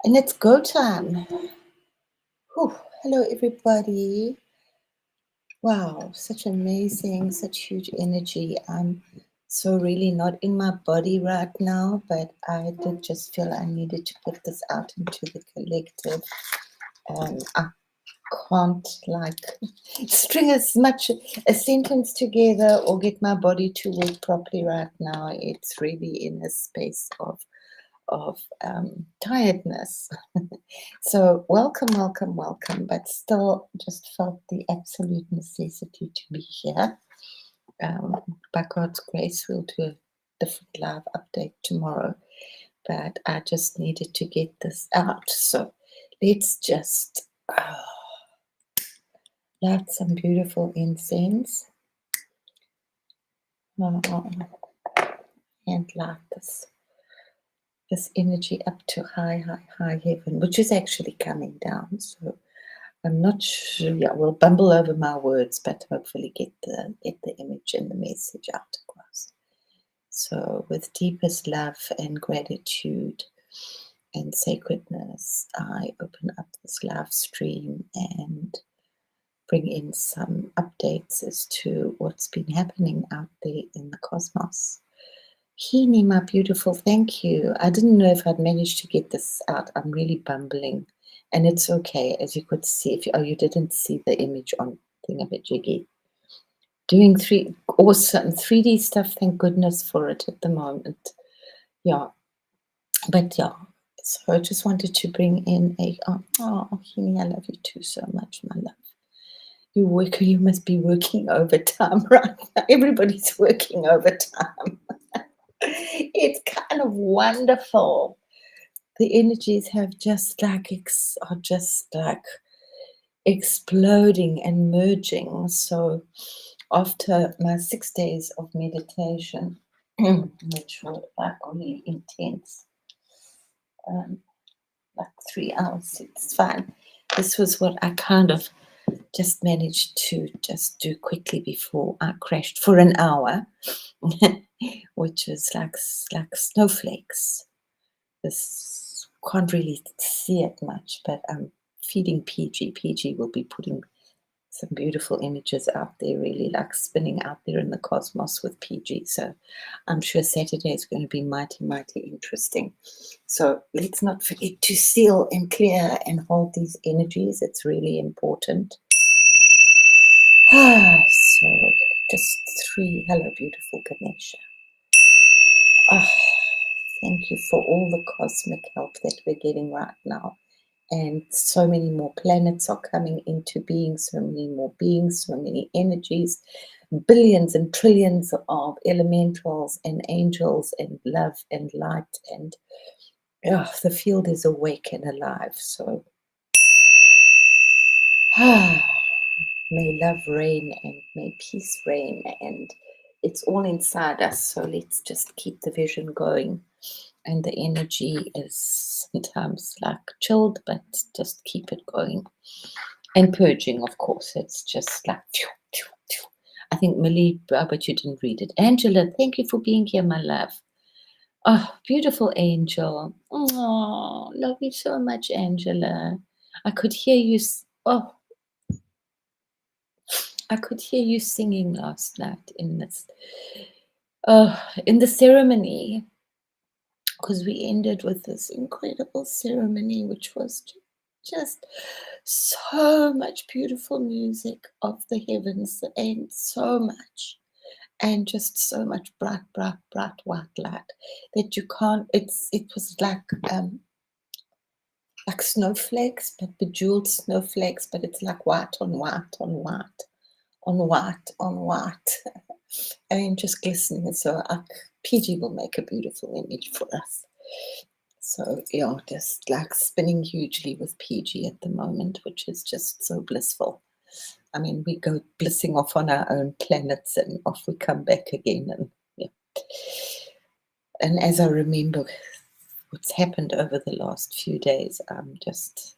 And it's go time. Whew. Hello, everybody. Wow, such amazing, such huge energy. I'm so really not in my body right now, but I did just feel I needed to put this out into the collective. I can't string as much a sentence together or get my body to work properly right now. It's really in a space of tiredness. So welcome, welcome, welcome, but still just felt the absolute necessity to be here. By God's grace, we'll do a different live update tomorrow, but I just needed to get this out. So let's just light some beautiful incense and light this energy up to high heaven, which is actually coming down. So I'm not sure. Yeah, we'll bumble over my words, but hopefully get the image and the message out across. So with deepest love and gratitude and sacredness, I open up this live stream and bring in some updates as to what's been happening out there in the cosmos. Heini, my beautiful, thank you. I didn't know if I'd managed to get this out. I'm really bumbling. And it's okay, as you could see. If you didn't see the image on Thingamajiggy. Doing awesome 3D stuff, thank goodness for it at the moment. Yeah. But yeah. So I just wanted to bring in Heini, I love you too so much, my love. You must be working overtime right now. Everybody's working overtime. It's kind of wonderful. The energies have just are just like exploding and merging. So after my 6 days of meditation, which were like really intense, like 3 hours, it's fine. This was what I kind of just managed to just do quickly before I crashed for an hour, which was like snowflakes. This can't really see it much, but I'm feeding PG. PG will be putting some beautiful images out there, really like spinning out there in the cosmos with PG. So I'm sure Saturday is going to be mighty, mighty interesting. So let's not forget to seal and clear and hold these energies. It's really important. So just 3. Hello, beautiful Ganesha. Thank you for all the cosmic help that we're getting right now. And so many more planets are coming into being, so many more beings, so many energies, billions and trillions of elementals and angels and love and light. And the field is awake and alive. So may love reign and may peace reign, and it's all inside us. So let's just keep the vision going. And the energy is sometimes like chilled, but just keep it going. And purging, of course, it's just like I think Millie, but you didn't read it. Angela, thank you for being here, my love. Oh, beautiful angel. Oh, love you so much, Angela. I could hear you. I could hear you singing last night in the ceremony, because we ended with this incredible ceremony, which was just so much beautiful music of the heavens, and so much, and just so much bright white light that you can't. It was like snowflakes, but bejeweled snowflakes, but it's like white on white on white on white on white. And just glistening. So PG will make a beautiful image for us. So yeah, just like spinning hugely with PG at the moment, which is just so blissful. I mean, we go blissing off on our own planets and off we come back again. And yeah. And as I remember what's happened over the last few days, I'm just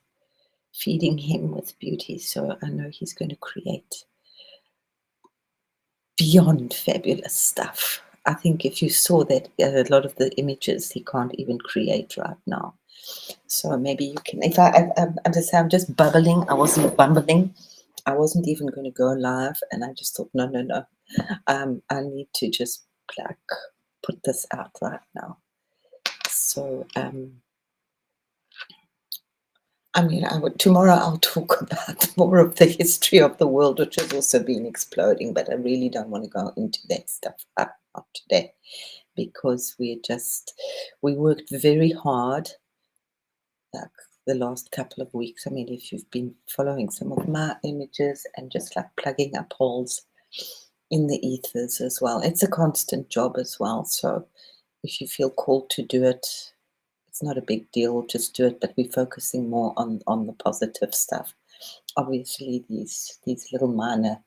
feeding him with beauty. So I know he's going to create beyond fabulous stuff. I think if you saw that a lot of the images he can't even create right now. So maybe you can. If I'm just bubbling. I wasn't bumbling. I wasn't even going to go live, and I just thought, no, no, no. I need to just like put this out right now. So I mean, tomorrow I'll talk about more of the history of the world, which has also been exploding, but I really don't want to go into that stuff not today, because we worked very hard, like the last couple of weeks. I mean, if you've been following some of my images and just like plugging up holes in the ethers as well, it's a constant job as well. So if you feel called to do it, it's not a big deal, just do it, but we're focusing more on the positive stuff. Obviously these little minor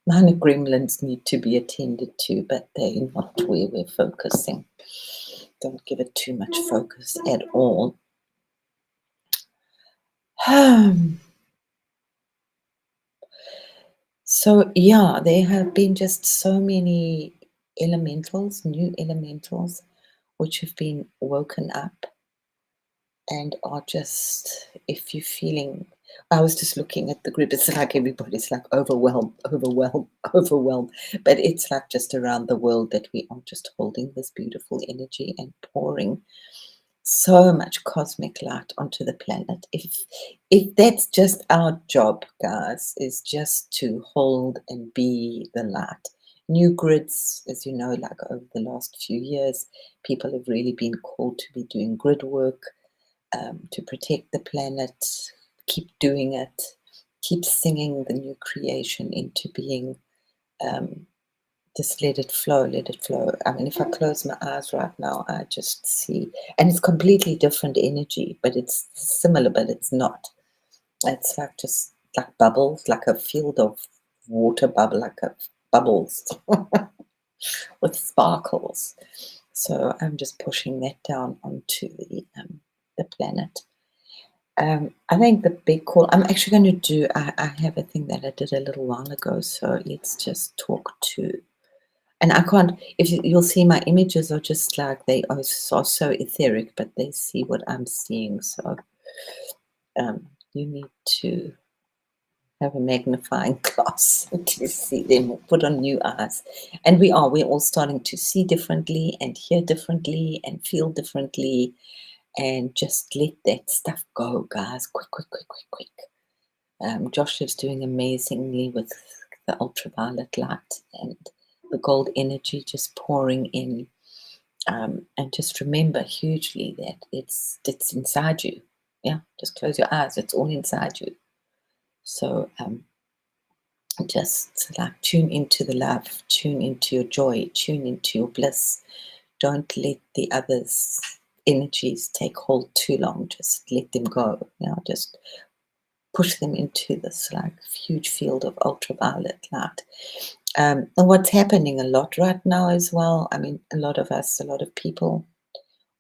gremlins need to be attended to, but they're not where we're focusing. Don't give it too much focus at all. So yeah, there have been just so many elementals, new elementals, which have been woken up and are just, if you're feeling, I was just looking at the group, it's like everybody's like overwhelmed, overwhelmed, overwhelmed, but it's like just around the world that we are just holding this beautiful energy and pouring so much cosmic light onto the planet. If that's just our job, guys, is just to hold and be the light. New grids, as you know, like over the last few years, people have really been called to be doing grid work, to protect the planet. Keep doing it. Keep singing the new creation into being. Just let it flow, let it flow. I mean, if I close my eyes right now, I just see, and it's completely different energy, but it's similar, but it's not. It's like just like bubbles, like a field of water bubble, like a bubbles with sparkles. So I'm just pushing that down onto the planet. I think the big call, I'm actually going to do, I have a thing that I did a little while ago, so let's just talk to, and I can't, if you'll see my images are just like, they are so etheric, but they see what I'm seeing, so you need to have a magnifying glass to see them, put on new eyes. And we're all starting to see differently and hear differently and feel differently, and just let that stuff go, guys. Quick, quick, quick, quick, quick. Josh is doing amazingly with the ultraviolet light and the gold energy just pouring in. And just remember hugely that it's inside you. Yeah, just close your eyes. It's all inside you. So just like tune into the love, tune into your joy, tune into your bliss. Don't let the others' energies take hold too long. Just let them go. Just push them into this like huge field of ultraviolet light. And what's happening a lot right now as well, I mean, a lot of people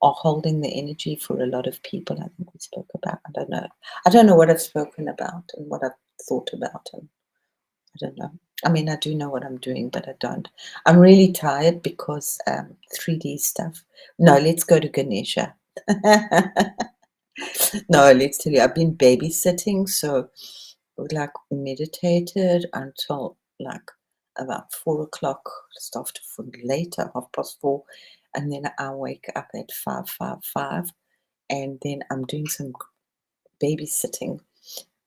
are holding the energy for a lot of people. I think we spoke about, I don't know what I've spoken about and what I've thought about, and I don't know. I mean, I do know what I'm doing, but I don't. I'm really tired because 3D stuff. No, let's go to Ganesha. No, let's tell you, I've been babysitting, so like meditated until like about 4 o'clock, just after 4, later, 4:30, and then I wake up at 5:55, and then I'm doing some babysitting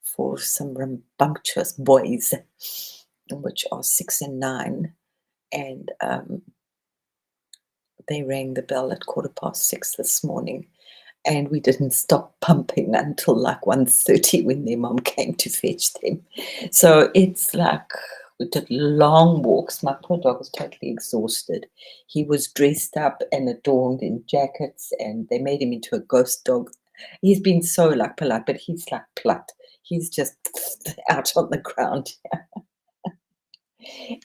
for some rambunctious boys, which are 6 and 9, and they rang the bell at 6:15 this morning, and we didn't stop pumping until like 1:30 when their mom came to fetch them. So it's like we did long walks. My poor dog was totally exhausted. He was dressed up and adorned in jackets, and they made him into a ghost dog. He's been so like polite, but he's like plut. He's just out on the ground.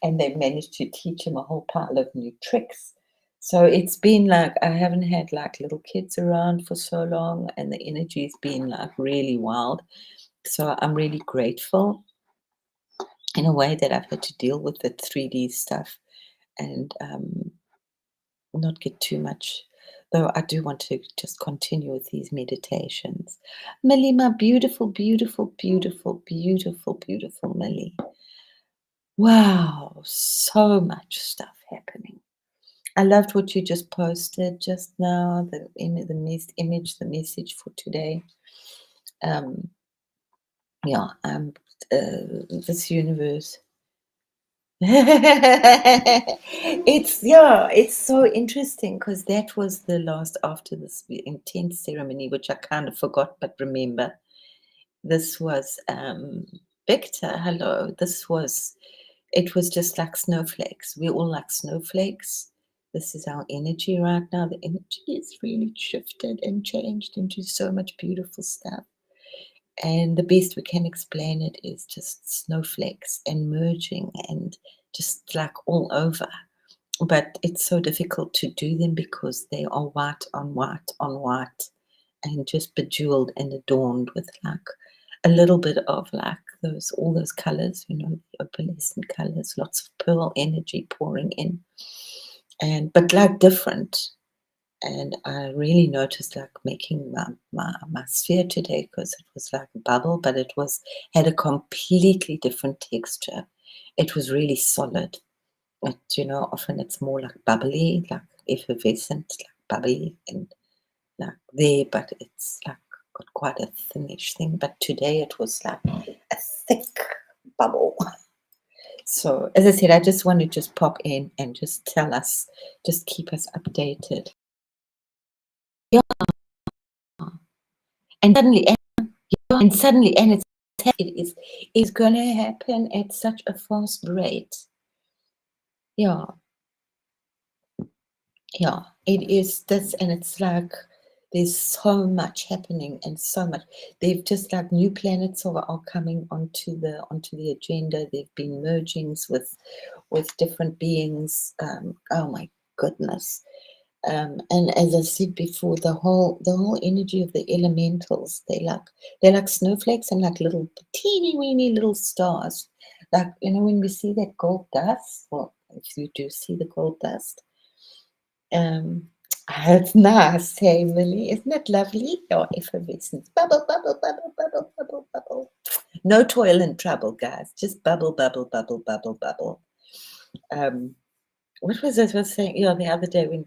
And they managed to teach him a whole pile of new tricks. So it's been like, I haven't had like little kids around for so long, and the energy's been like really wild. So I'm really grateful in a way that I've had to deal with the 3D stuff. And not get too much, though I do want to just continue with these meditations. Millie, my beautiful, beautiful, beautiful, beautiful, beautiful Millie. Wow, so much stuff happening. I loved what you just posted just now, the image, the message for today. Um, yeah, this universe. It's so interesting because that was the last after this intense ceremony, which I kind of forgot, but remember. This was Victor. Hello. It was just like snowflakes. We're all like snowflakes. This is our energy right now. The energy is really shifted and changed into so much beautiful stuff. And the best we can explain it is just snowflakes and merging and just like all over. But it's so difficult to do them because they are white on white on white and just bejeweled and adorned with like a little bit of like all those colors, the opalescent colors, lots of pearl energy pouring in, but like different. And I really noticed like making my sphere today because it was like a bubble, but it had a completely different texture. It was really solid. Often it's more like bubbly, like effervescent, like bubbly and like there, but it's like got quite a thinnish thing. But today it was like a thick bubble. So as I said, I just want to just pop in and just tell us, just keep us updated. Yeah, and suddenly, and it's going to happen at such a fast rate. Yeah, yeah, it is this, and it's like there's so much happening and so much. They've just like new planets are coming onto the agenda. There've been mergings with different beings. Oh my goodness. And as I said before, the whole energy of the elementals, they're like snowflakes and like little teeny weeny little stars. Like when we see that gold dust, well, if you do see the gold dust, um, it's nice, hey Millie, isn't it lovely? Your effervescence, bubble, bubble, bubble, bubble, bubble, bubble. No toil and trouble, guys. Just bubble, bubble, bubble, bubble, bubble. What was I saying? Yeah, the other day when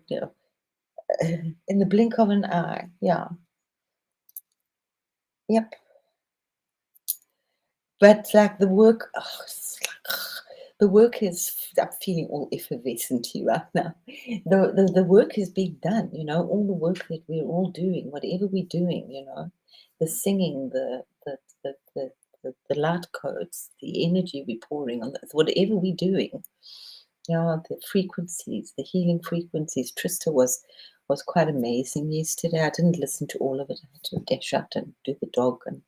in the blink of an eye. Yeah. Yep. But like the work, it's like, the work is. I'm feeling all effervescent right now. The work is being done. All the work that we're all doing, whatever we're doing. The singing, the light codes, the energy we're pouring on this, whatever we're doing. The frequencies, the healing frequencies. Trista was quite amazing yesterday. I didn't listen to all of it. I had to dash out and do the dog and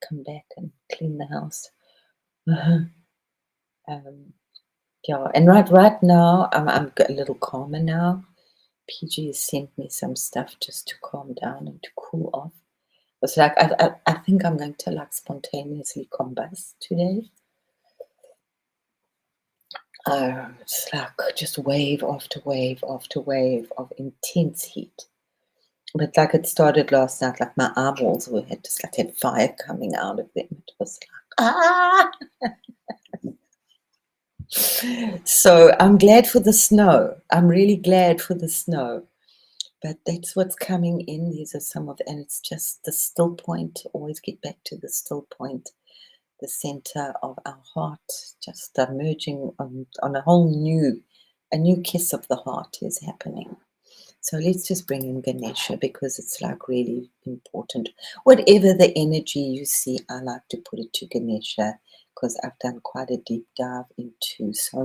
come back and clean the house. Yeah, and right now I'm a little calmer now. PG has sent me some stuff just to calm down and to cool off. It's like I think I'm going to like spontaneously combust today. It's like just wave after wave after wave of intense heat. But like it started last night, like my eyeballs had fire coming out of them. It was like So I'm glad for the snow. I'm really glad for the snow. But that's what's coming in. These are some of, and it's just the still point. Always get back to the still point, the center of our heart, just emerging on a new kiss of the heart is happening. So let's just bring in Ganesha because it's like really important. Whatever the energy you see, I like to put it to Ganesha because I've done quite a deep dive into so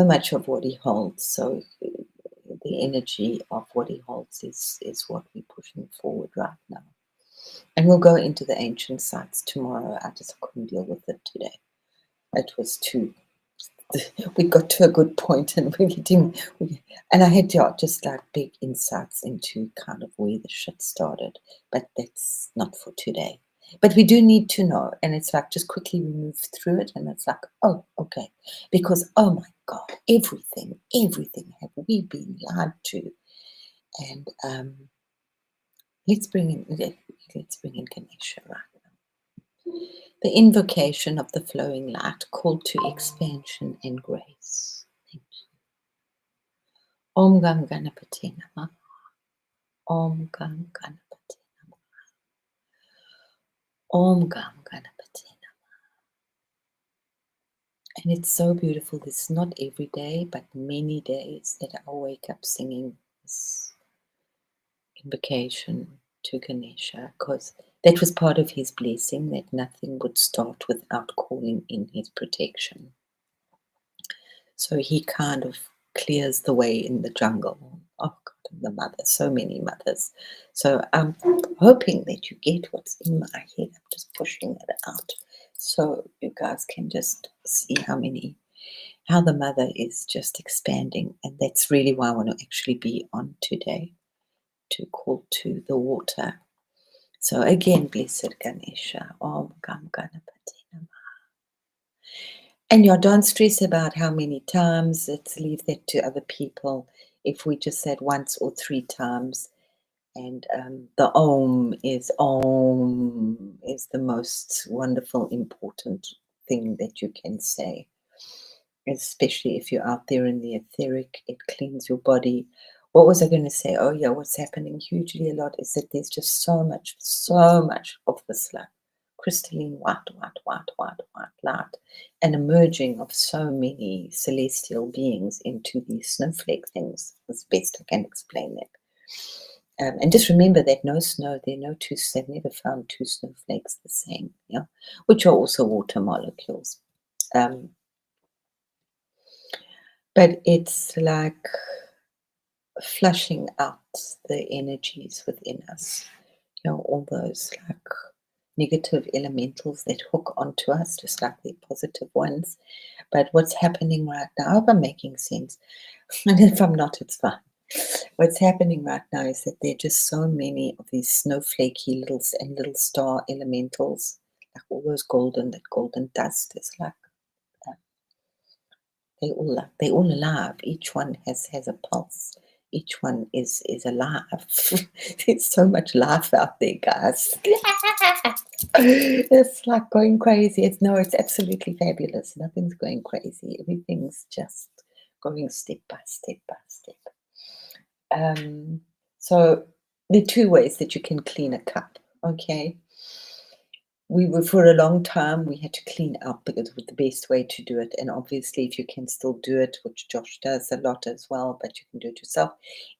much of what he holds. So the energy of what he holds is what we're pushing forward right now. And we'll go into the ancient sites tomorrow. I just couldn't deal with it today. It was too. We got to a good point, and and I had just like big insights into kind of where the shit started. But that's not for today. But we do need to know, and it's like just quickly we move through it, and it's like, oh, okay, because oh my God, everything have we been lied to. And let's bring in Ganesha right now. The invocation of the flowing light, called to expansion and grace. Thank you. Om Gam Ganapati Namah. Om Gam Ganapati Namah. Om Gam Ganapati Namah. And it's so beautiful. This is not every day, but many days that I wake up singing this invocation to Ganesha, because that was part of his blessing, that nothing would start without calling in his protection. So he kind of clears the way in the jungle. Oh God, the mother, so many mothers. So I'm hoping that you get what's in my head. I'm just pushing it out so you guys can just see how the mother is just expanding. And that's really why I want to actually be on today, to call to the water. So again, blessed Ganesha, Om Gam Ganapati Namah. And don't stress about how many times. Let's leave that to other people. If we just said once or 3 times, and the Om is the most wonderful, important thing that you can say. Especially if you're out there in the etheric, it cleans your body. What was I going to say? Oh yeah, what's happening hugely a lot is that there's just so much of this like crystalline white light, and emerging of so many celestial beings into these snowflake things. As best I can explain that. And just remember that there are no two, they've never found 2 snowflakes the same, yeah, which are also water molecules. But it's like flushing out the energies within us, all those like negative elementals that hook onto us, just like the positive ones. But what's happening right now, I hope I'm making sense. And if I'm not, it's fine. What's happening right now is that there are just so many of these snowflakey little star elementals, like all those that golden dust is like they all alive. Each one has a pulse. Each one is alive. There's so much life out there, guys. It's like going crazy. It's absolutely fabulous. Nothing's going crazy. Everything's just going step by step by step. So there are 2 ways that you can clean a cup. Okay. For a long time, we had to clean up because it was the best way to do it. And obviously, if you can still do it, which Josh does a lot as well, but you can do it yourself,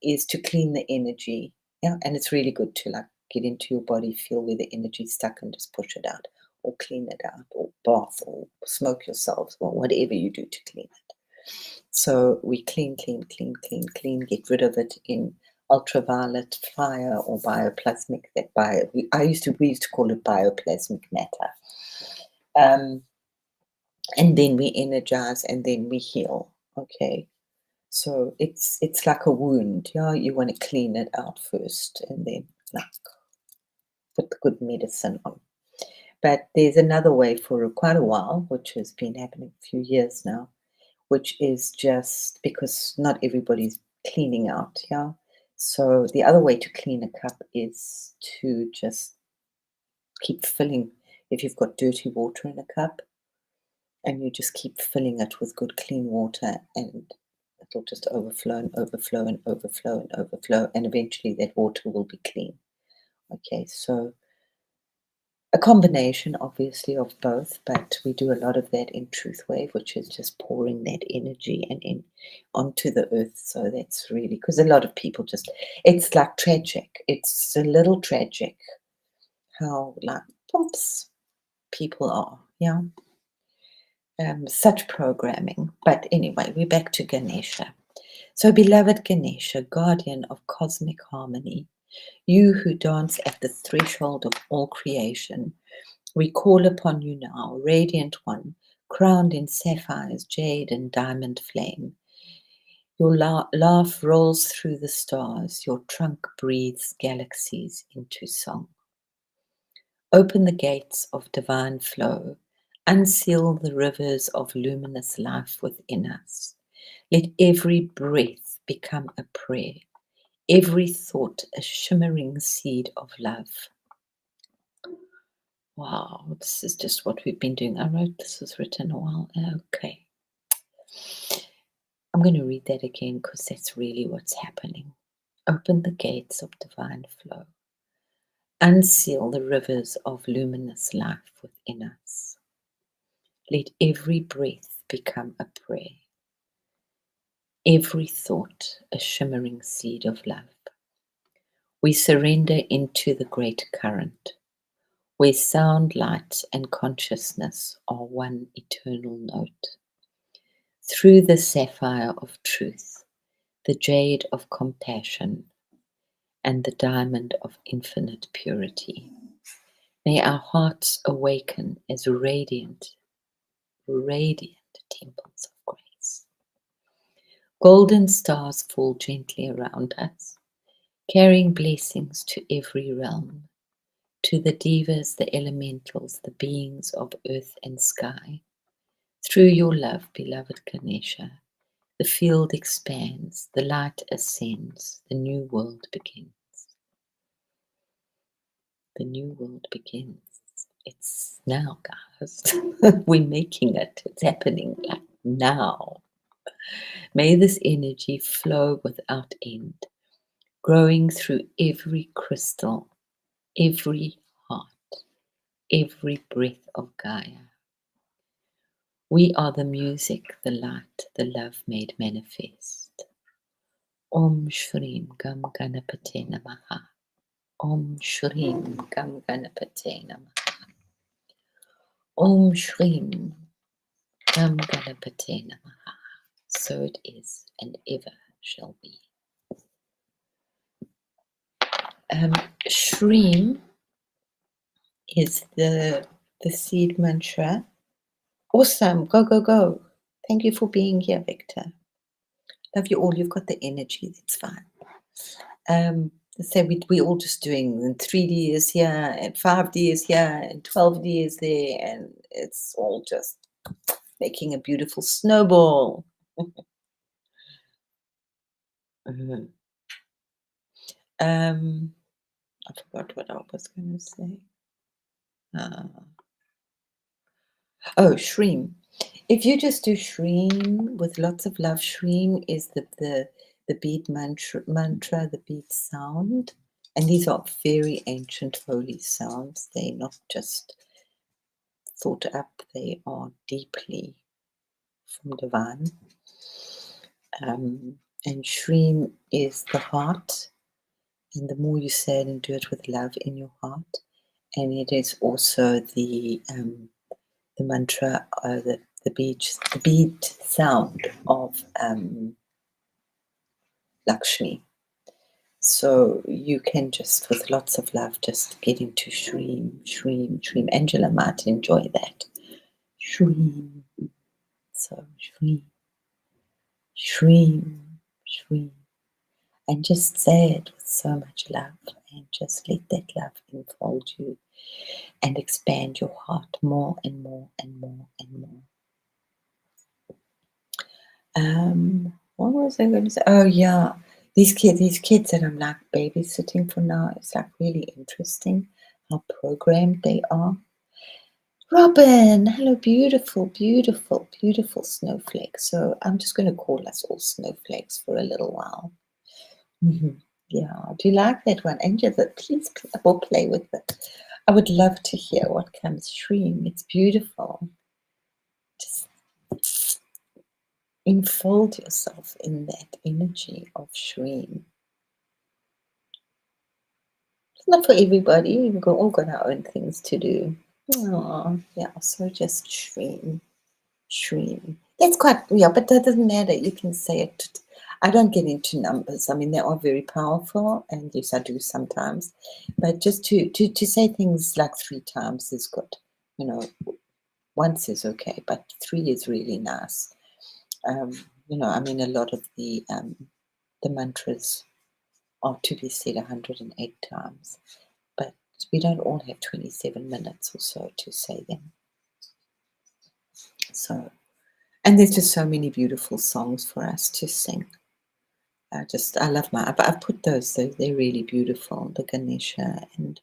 is to clean the energy. Yeah. And it's really good to like get into your body, feel where the energy's stuck and just push it out, or clean it out, or bath, or smoke yourselves, or whatever you do to clean it. So we clean, get rid of it in ultraviolet fire or bioplasmic. We used to call it bioplasmic matter. And then we energize, and then we heal. Okay. So it's like a wound. Yeah, you want to clean it out first, and then like put the good medicine on. But there's another way for quite a while, which has been happening a few years now, which is just because not everybody's cleaning out. Yeah. So the other way to clean a cup is to just keep filling. If you've got dirty water in a cup, and you just keep filling it with good clean water, and it'll just overflow and overflow and overflow and overflow, and eventually that water will be clean. Okay, so a combination, obviously, of both, but we do a lot of that in Truth Wave, which is just pouring that energy and in onto the earth. So that's really, because a lot of people it's like tragic. It's a little tragic how like pumps people are, yeah. Such programming. But anyway, we're back to Ganesha. So, beloved Ganesha, guardian of cosmic harmony, you who dance at the threshold of all creation, we call upon you now, radiant one, crowned in sapphires, jade, and diamond flame. Your laugh rolls through the stars, your trunk breathes galaxies into song. Open the gates of divine flow, unseal the rivers of luminous life within us. Let every breath become a prayer, every thought a shimmering seed of love. Wow, this is just what we've been doing. I wrote this was written a while. Okay. I'm going to read that again because that's really what's happening. Open the gates of divine flow. Unseal the rivers of luminous life within us. Let every breath become a prayer, every thought a shimmering seed of love. We surrender into the great current, where sound, light, and consciousness are one eternal note. Through the sapphire of truth, the jade of compassion, and the diamond of infinite purity, may our hearts awaken as radiant, radiant temples of grace. Golden stars fall gently around us, carrying blessings to every realm, to the devas, the elementals, the beings of earth and sky. Through your love, beloved Ganesha, the field expands, the light ascends, the new world begins. The new world begins. It's now, guys. We're making it. It's happening like now. May this energy flow without end, growing through every crystal, every heart, every breath of Gaia. We are the music, the light, the love made manifest. Om Shrim Gam Ganapate Namaha. Om Shrim Gam Ganapate Namaha. Om Shrim Gam Ganapate Namaha. So it is and ever shall be. Shrim is the seed mantra. Awesome. Go, go, go. Thank you for being here, Victor. Love you all. You've got the energy. It's fine. So we all just doing, and 3D is here, and 5D is here, and 12D is there, and it's all just making a beautiful snowball. Mhm. I forgot what I was going to say. Oh, Shreem. If you just do Shreem with lots of love, Shreem is the bead mantra, the bead sound. And these are very ancient holy sounds. They're not just thought up, they are deeply from divine. And Shreem is the heart. And the more you say it and do it with love in your heart. And it is also the mantra, the bead sound of Lakshmi. So you can just, with lots of love, just get into Shreem, Shreem, Shreem. Angela might enjoy that. Shreem. So Shreem, Shreem, Shreem. And just say it with so much love, and just let that love enfold you and expand your heart more and more and more and more. What was I going to say? Oh yeah, these kids that I'm like babysitting for now, it's like really interesting how programmed they are. Robin, hello, beautiful, beautiful, beautiful snowflake. So I'm just going to call us all snowflakes for a little while. Yeah, do you like that one? Angel, please play with it. I would love to hear what comes. Shreem, it's beautiful. Just enfold yourself in that energy of Shreem. It's not for everybody. We've all got our own things to do. Oh, yeah, so just Shreem. Shreem. That's quite, yeah, but that doesn't matter. You can say it. I don't get into numbers. I mean, they are very powerful, and yes, I do sometimes. But just to say things like 3 times is good. You know, once is okay, but 3 is really nice. I mean, a lot of the mantras are to be said 108 times, but we don't all have 27 minutes or so to say them. So And there's just so many beautiful songs for us to sing. I love I've put those, they're really beautiful, the Ganesha, and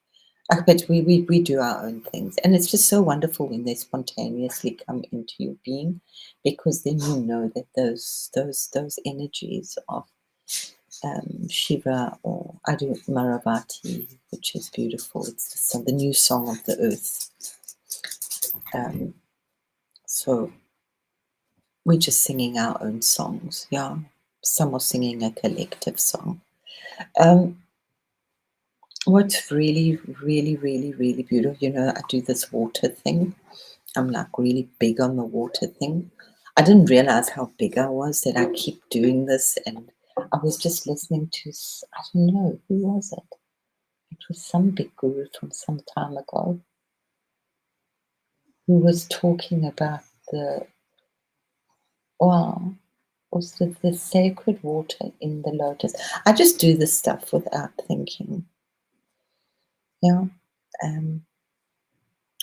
but we do our own things, and it's just so wonderful when they spontaneously come into your being, because then you know that those energies of Shiva, or I do Maravati, which is beautiful. It's the new song of the earth. Um, so we're just singing our own songs, yeah. Some are singing a collective song. Um, what's really, really, really, really beautiful, I do this water thing. I'm like really big on the water thing. I didn't realize how big I was that I keep doing this, and I was just listening to, I don't know, who was it? It was some big guru from some time ago who was talking about the, wow, was the sacred water in the lotus. I just do this stuff without thinking. Yeah. Um,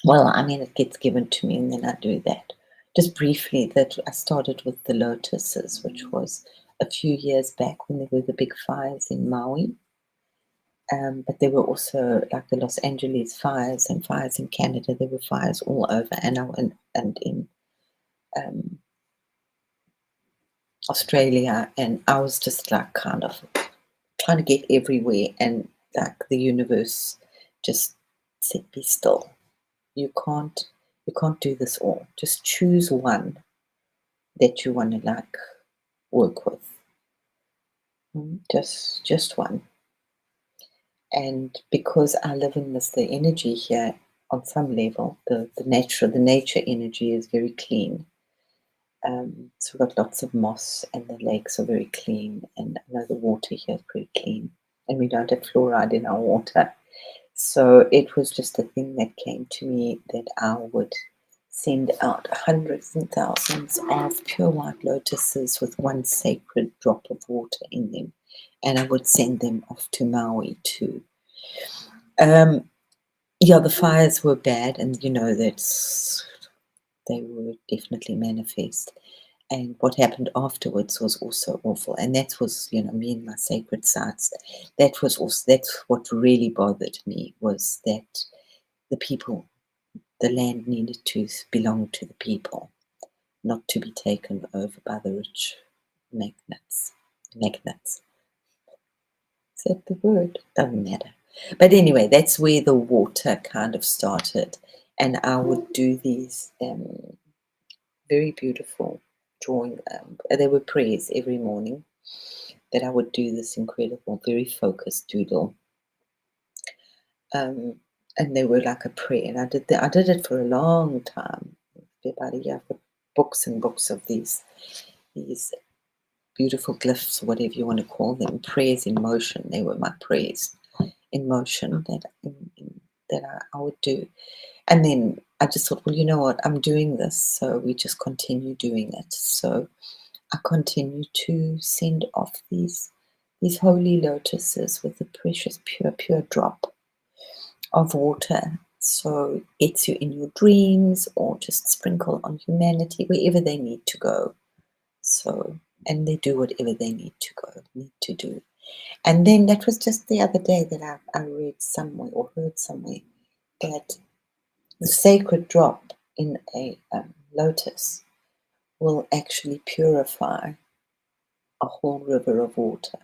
well, I mean, it gets given to me and then I do that. Just briefly, that I started with the lotuses, which was a few years back when there were the big fires in Maui. But there were also like the Los Angeles fires and fires in Canada. There were fires all over, and in um, Australia. And I was just like kind of trying to get everywhere, and like the universe just said, "Be still. You can't do this all. Just choose one that you want to like work with. Just one." And because I live in this, the energy here on some level, the nature energy is very clean. So we've got lots of moss, and the lakes are very clean, and I know the water here is pretty clean, and we don't have fluoride in our water. So it was just a thing that came to me that I would send out hundreds and thousands of pure white lotuses with one sacred drop of water in them, and I would send them off to Maui too. Yeah, the fires were bad, and they were definitely manifest. And what happened afterwards was also awful. And that was, me and my sacred sites. That's what really bothered me, was that the people, the land needed to belong to the people, not to be taken over by the rich magnates. Magnates. Is that the word? Doesn't matter. But anyway, that's where the water kind of started. And I would do these very beautiful drawing. There were prayers every morning that I would do this incredible, very focused doodle. And they were like a prayer. And I did it for a long time, about a year, for books and books of these beautiful glyphs, whatever you want to call them, prayers in motion. They were my prayers in motion that I would do. And then I just thought, well, you know what, I'm doing this, so we just continue doing it. So I continue to send off these holy lotuses with a precious, pure drop of water. So it's you in your dreams, or just sprinkle on humanity wherever they need to go. So, and they do whatever they need to do. And then that was just the other day that I read somewhere or heard somewhere that the sacred drop in a lotus will actually purify a whole river of water.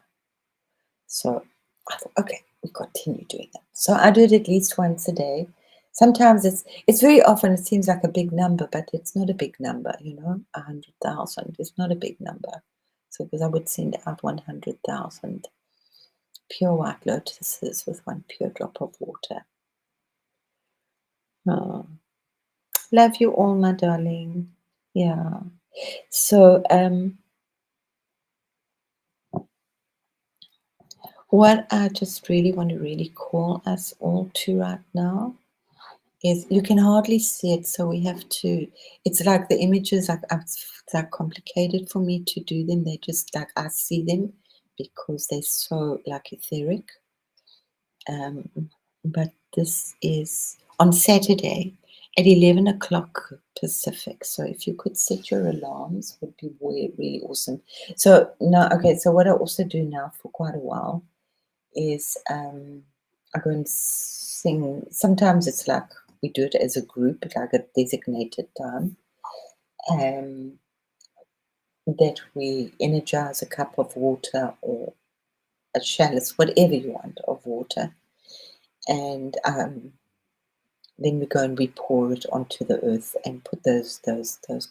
So I thought, okay, we continue doing that. So I do it at least once a day. Sometimes it's very often it seems like a big number, but it's not a big number, 100,000 is not a big number. So because I would send out 100,000 pure white lotuses with one pure drop of water. Oh, love you all, my darling. Yeah. So what I just really want to really call us all to right now is, you can hardly see it, so we have to, it's like the images, like it's like complicated for me to do them. They just like, I see them because they're so like etheric. But this is on Saturday. at 11 o'clock Pacific. So if you could set your alarms, would be really, really awesome. So now, okay, so what I also do now for quite a while is I go and sing. Sometimes it's like we do it as a group, like a designated time, that we energize a cup of water or a chalice, whatever you want, of water, and then we go and we pour it onto the earth and put those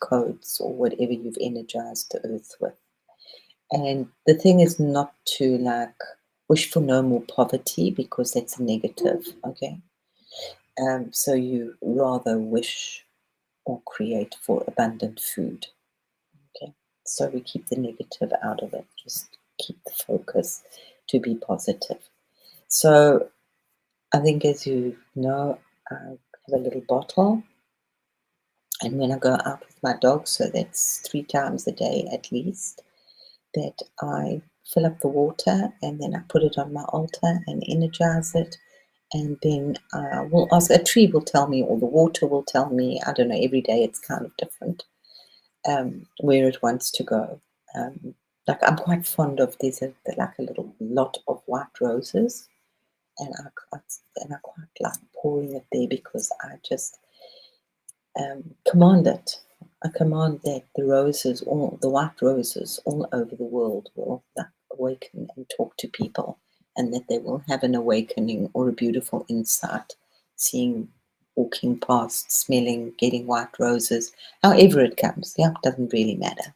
codes or whatever you've energized the earth with. And the thing is not to like wish for no more poverty, because that's a negative, okay? So you rather wish or create for abundant food, okay? So we keep the negative out of it, just keep the focus to be positive. So I think, as you know, I have a little bottle, and when I go out with my dog, so that's 3 times a day at least, that I fill up the water and then I put it on my altar and energize it. And then I will ask, a tree will tell me, or the water will tell me, I don't know, every day it's kind of different, where it wants to go. Like I'm quite fond of, there's like a little lot of white roses, and I quite like pouring it there, because I just command it. I command that the roses, all the white roses all over the world, will like awaken and talk to people, and that they will have an awakening or a beautiful insight, seeing, walking past, smelling, getting white roses, however it comes. Yeah, it doesn't really matter.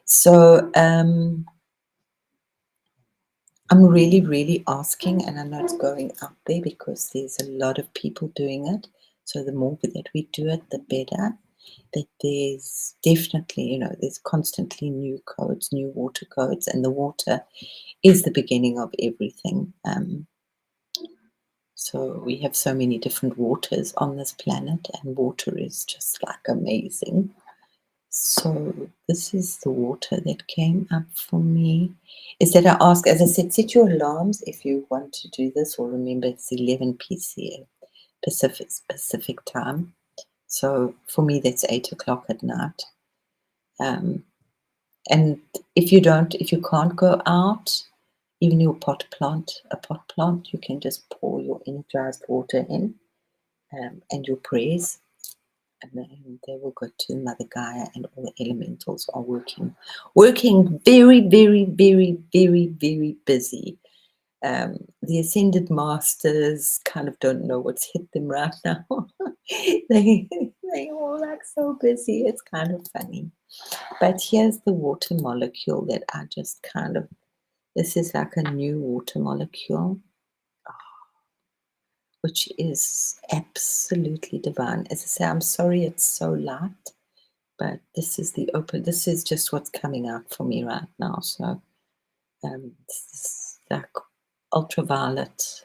So I'm really, really asking, and I know it's going out there because there's a lot of people doing it. So the more that we do it, the better. That there's definitely, there's constantly new codes, new water codes, and the water is the beginning of everything. So we have so many different waters on this planet, and water is just like amazing. So this is the water that came up for me. Is that I ask, as I said, set your alarms if you want to do this, or remember it's 11 PCA Pacific time. So for me, that's 8 o'clock at night. And if you can't go out, even a pot plant, you can just pour your energized water in, and your prayers, and then they will go to Mother Gaia, and all the elementals are working very, very, very, very, very busy. The ascended masters kind of don't know what's hit them right now. they all like so busy. It's kind of funny. But here's the water molecule that I just kind of, this is like a new water molecule, which is absolutely divine. As I say, I'm sorry it's so light, but this is just what's coming out for me right now. So this is like ultraviolet.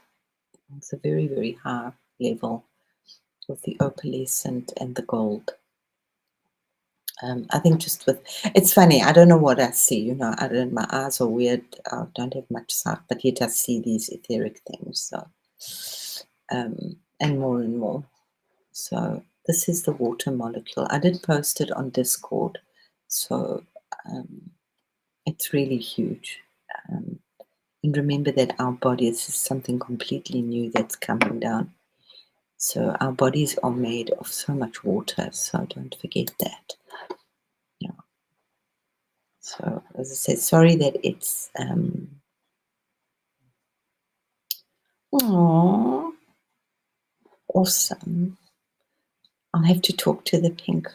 It's a very, very high level with the opalescent and the gold. I think just with, it's funny, I don't know what I see, my eyes are weird, I don't have much sight, but yet I see these etheric things, so, and more. So this is the water molecule. I did post it on Discord, so it's really huge. And remember that our bodies is something completely new that's coming down. So our bodies are made of so much water, so don't forget that. Yeah. So as I said, sorry that it's awesome. I'll have to talk to the pink.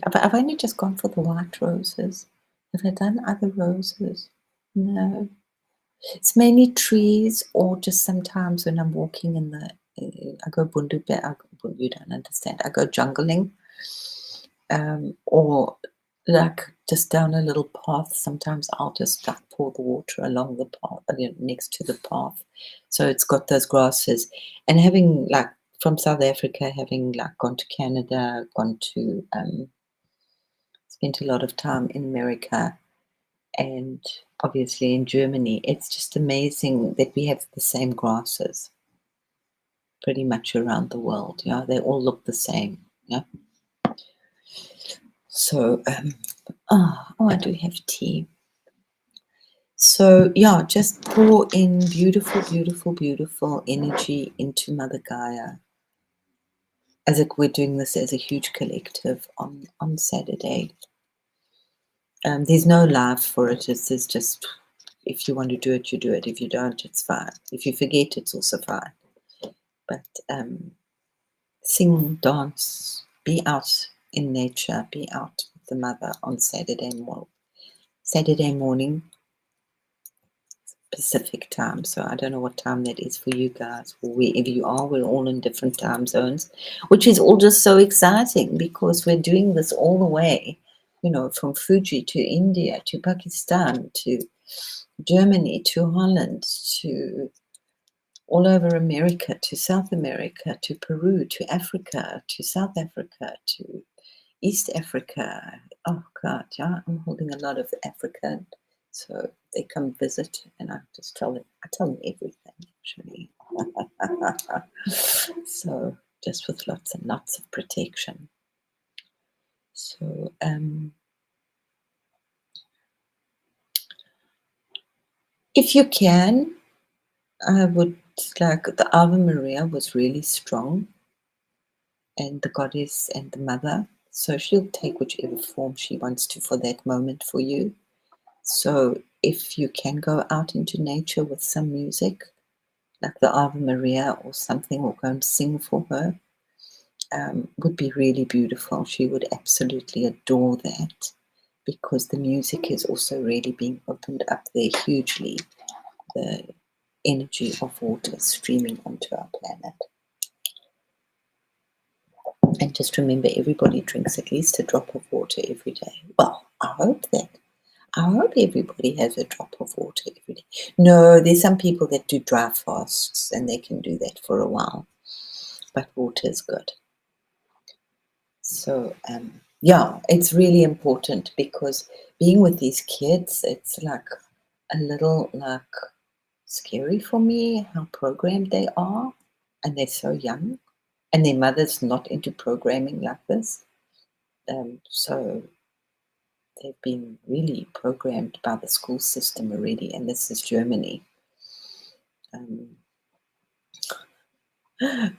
I've only just gone for the white roses. Have I done other roses? No. It's mainly trees, or just sometimes when I'm walking in the, I go bundu, you don't understand. I go jungling, or like just down a little path. Sometimes I'll just like pour the water along the path, next to the path. So it's got those grasses. And having like from South Africa, having like gone to Canada, gone to spent a lot of time in America, and obviously in Germany, it's just amazing that we have the same grasses. pretty much around the world. Yeah, they all look the same. Yeah. So, I do have tea. So, yeah, just pour in beautiful, beautiful, beautiful energy into Mother Gaia. As if we're doing this as a huge collective on Saturday. There's no live for it. It's just, if you want to do it, you do it. If you don't, it's fine. If you forget, it's also fine. But sing, dance, be out in nature, be out with the mother on Saturday morning, Pacific time. So I don't know what time that is for you guys, or wherever you are. We're all in different time zones, which is all just so exciting because we're doing this all the way, from Fuji to India to Pakistan to Germany to Holland to all over America to South America to Peru to Africa to South Africa to East Africa. Oh God, yeah, I'm holding a lot of Africa, so they come visit, and I just tell them everything actually. So just with lots and lots of protection. So if you can, I would like the Ave Maria was really strong, and the goddess and the mother. So she'll take whichever form she wants to for that moment for you. So if you can go out into nature with some music, like the Ave Maria or something, or go and sing for her, would be really beautiful. She would absolutely adore that because the music is also really being opened up there hugely. The energy of water streaming onto our planet. And just remember, everybody drinks at least a drop of water every day. Well, I hope everybody has a drop of water every day. No, there's some people that do dry fasts and they can do that for a while. But water is good. So, yeah, it's really important because being with these kids, it's like a little scary for me how programmed they are. And they're so young. And their mother's not into programming like this. So they've been really programmed by the school system already, and this is Germany. Yeah.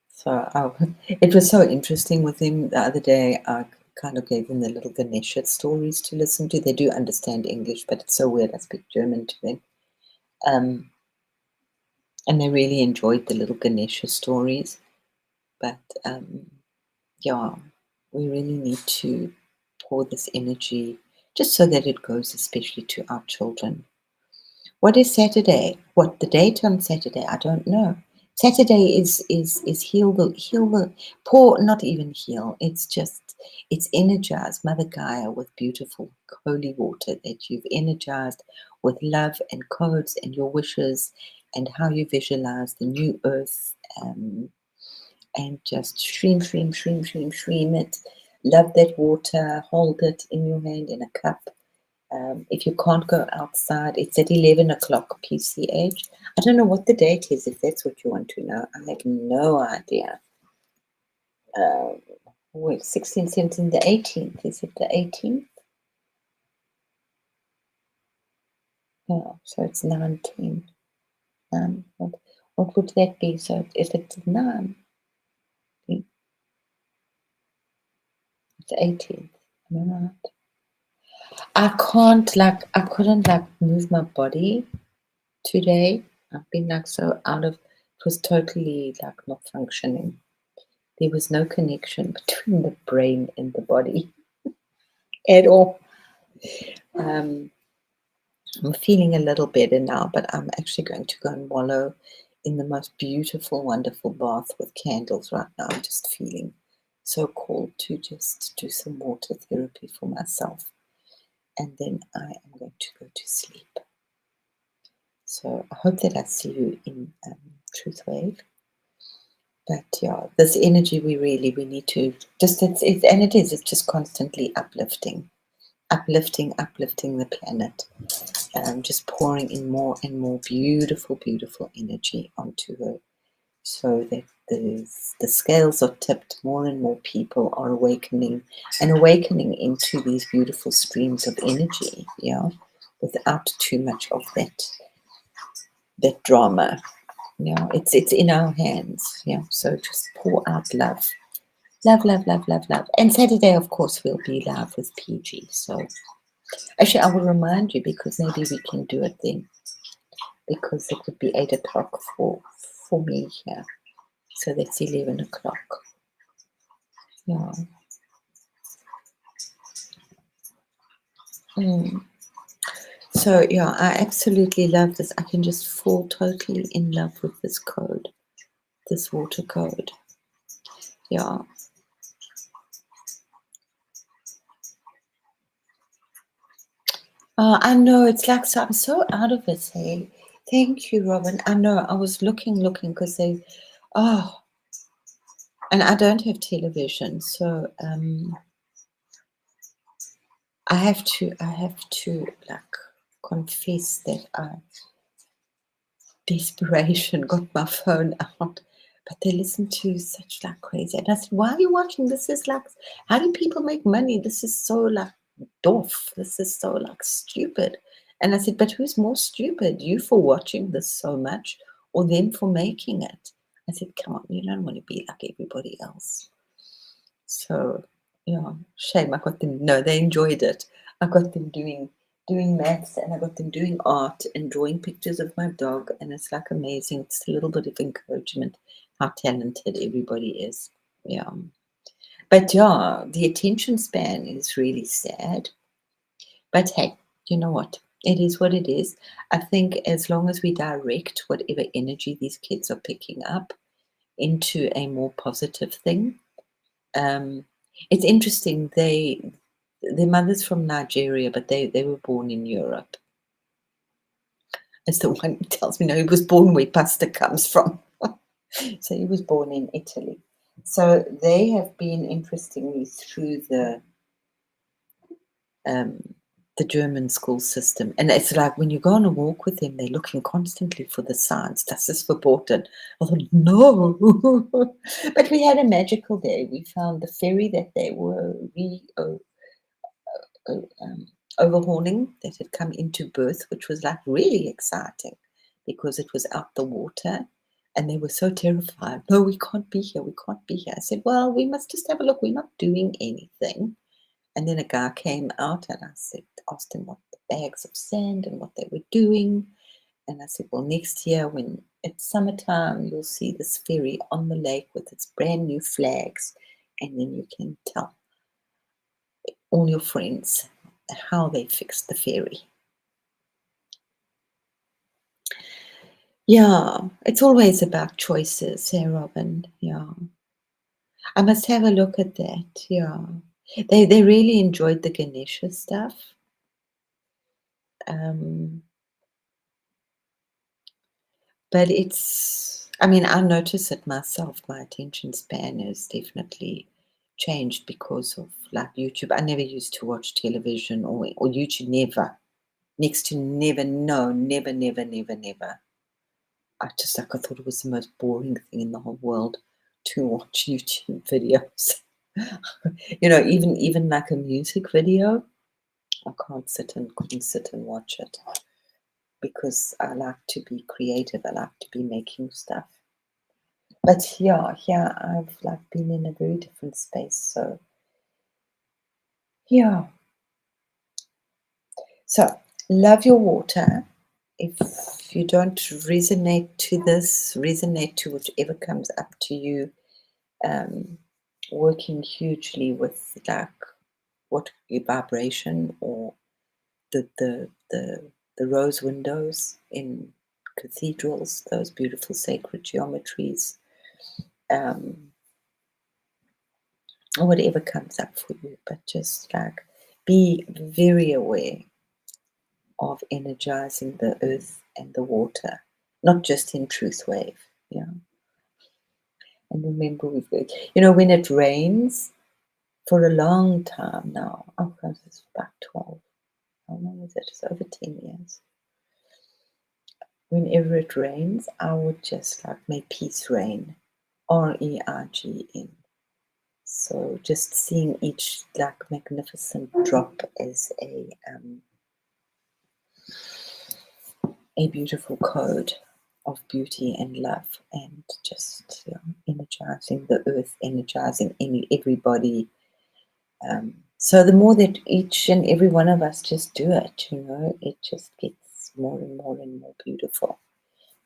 So it was so interesting with him the other day. I kind of gave them the little Ganesha stories to listen to. They do understand English, but it's so weird. I speak German to them. And they really enjoyed the little Ganesha stories. But yeah, we really need to pour this energy just so that it goes especially to our children. What is Saturday? What the date on Saturday? I don't know. Saturday is heal the pour, not even heal. It's energized Mother Gaia with beautiful holy water that you've energized with love and codes and your wishes and how you visualize the new earth, and just stream it. Love that water. Hold it in your hand in a cup. If you can't go outside, it's at 11 o'clock PCH. I don't know what the date is, if that's what you want to know. I have no idea. Wait, 16th, 17th, the 18th. Is it the 18th? No, so it's 19. What would that be? So is it 9? It's 18th. Am I right? I couldn't move my body today. I've been so out of, it was totally not functioning. There was no connection between the brain and the body at all. I'm feeling a little better now, but I'm actually going to go and wallow in the most beautiful, wonderful bath with candles right now. I'm just feeling so called to just do some water therapy for myself. And then I am going to go to sleep. So I hope that I see you in Truth Wave. But yeah, this energy we need to just, it's just constantly uplifting. uplifting the planet, just pouring in more and more beautiful, beautiful energy onto her, so that the scales are tipped, more and more people are awakening into these beautiful streams of energy, yeah, without too much of that drama. Yeah, it's in our hands. Yeah, so just pour out love. Love, love, love, love, love. And Saturday, of course, will be live with PG. So actually, I will remind you, because maybe we can do it then, because it would be 8 o'clock for me here. So that's 11 o'clock. Yeah. So yeah, I absolutely love this. I can just fall totally in love with this code, this water code. Yeah. I know, it's like, so I'm so out of it. Hey, thank you, Robin. I know, I was looking, because oh, and I don't have television, so I have to like confess that I desperation got my phone out, but they listen to such like crazy. And I said, "Why are you watching? This is like, how do people make money? This is so like doff. This is so like stupid." And I said, "But who's more stupid? You for watching this so much, or them for making it?" I said, "Come on, you don't want to be like everybody else." So yeah, shame. I got them. No, they enjoyed it. I got them doing maths, and I got them doing art and drawing pictures of my dog, and it's like amazing. It's a little bit of encouragement how talented everybody is. Yeah. But yeah, the attention span is really sad. But hey, you know what? It is what it is. I think as long as we direct whatever energy these kids are picking up into a more positive thing. It's interesting. Their mother's from Nigeria, but they were born in Europe. As the one tells me, no, he was born where pasta comes from. So he was born in Italy. So they have been, interestingly, through um, the German school system. And it's like when you go on a walk with them, they're looking constantly for the signs. Das ist verboten. I thought, no. But we had a magical day. We found the ferry that they were overhauling, that had come into birth, which was like really exciting because it was out the water. And they were so terrified. No, we can't be here. We can't be here. I said, well, we must just have a look. We're not doing anything. And then a guy came out, and I asked him what the bags of sand and what they were doing. And I said, well, next year when it's summertime, you'll see this ferry on the lake with its brand new flags. And then you can tell all your friends how they fixed the ferry. Yeah, it's always about choices, hey, Robin. Yeah. I must have a look at that. Yeah. They really enjoyed the Ganesha stuff. But I mean, I notice it myself. My attention span has definitely changed because of like YouTube. I never used to watch television or YouTube, never. Next to never, no, never, never, never, never. I thought it was the most boring thing in the whole world to watch YouTube videos. Even like a music video, I couldn't sit and watch it because I like to be creative. I like to be making stuff. But here I've like been in a very different space. So yeah. So love your water. If you don't resonate to whichever comes up to you. Working hugely with like what your vibration or the rose windows in cathedrals, those beautiful sacred geometries, or whatever comes up for you. But just like be very aware of energizing the earth and the water, not just in truth wave. Yeah. And remember, when it rains, for a long time now. Oh gosh, it's about 12. How long is it? It's over 10 years. Whenever it rains, I would just like make peace reign. REIGN. So just seeing each like magnificent drop as a beautiful code of beauty and love, and just energizing the earth, energizing everybody. So the more that each and every one of us just do it, it just gets more and more and more beautiful,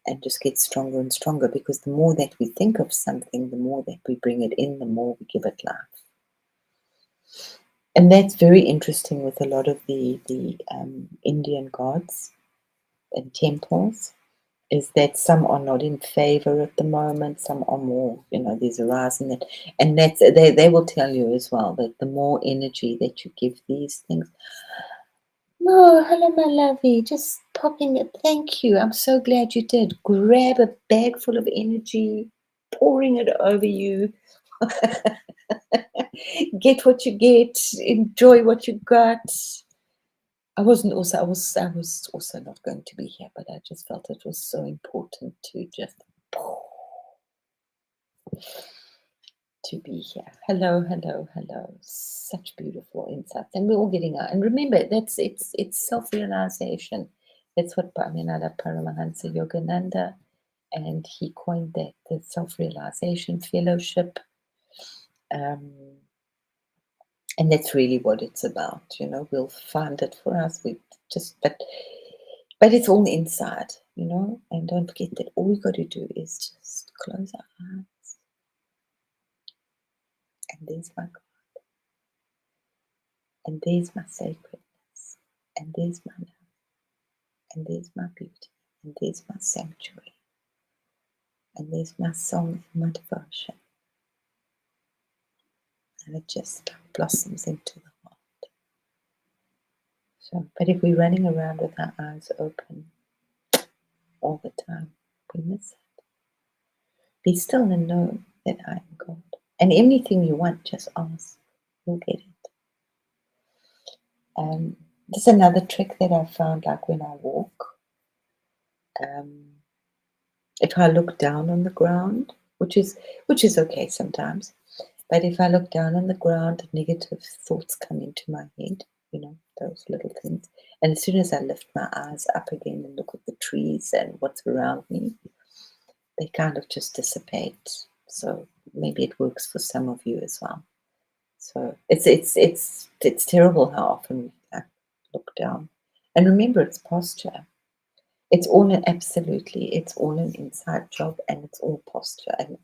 and just gets stronger and stronger, because the more that we think of something, the more that we bring it in, the more we give it life. And that's very interesting with a lot of the Indian gods and temples, is that some are not in favor at the moment, some are more, there's a rise in it. And that's, they will tell you as well that the more energy that you give these things. No, hello, my lovey, just popping it. Thank you. I'm so glad you did. Grab a bag full of energy, pouring it over you. Get what you get, enjoy what you got. I was also not going to be here, but I just felt it was so important to just to be here. Hello, hello, hello. Such beautiful insights, and we're all getting out. And remember, it's self-realization. That's what Paminada Paramahansa Yogananda, and he coined that, the self-realization fellowship. And that's really what it's about. We'll find it for us. We just, but it's all inside, and don't forget that all we got to do is just close our eyes. And there's my God. And there's my sacredness. And there's my love. And there's my beauty. And there's my sanctuary. And there's my song and my devotion. And it just blossoms into the heart. So, but if we're running around with our eyes open all the time, we miss it. Be still and know that I am God. And anything you want, just ask. You'll get it. There's another trick that I found, like when I walk. If I look down on the ground, which is okay sometimes, but if I look down on the ground, negative thoughts come into my head, those little things. And as soon as I lift my eyes up again and look at the trees and what's around me, they kind of just dissipate. So maybe it works for some of you as well. So it's terrible how often we look down. And remember, it's posture. It's all an inside job, and it's all posture. And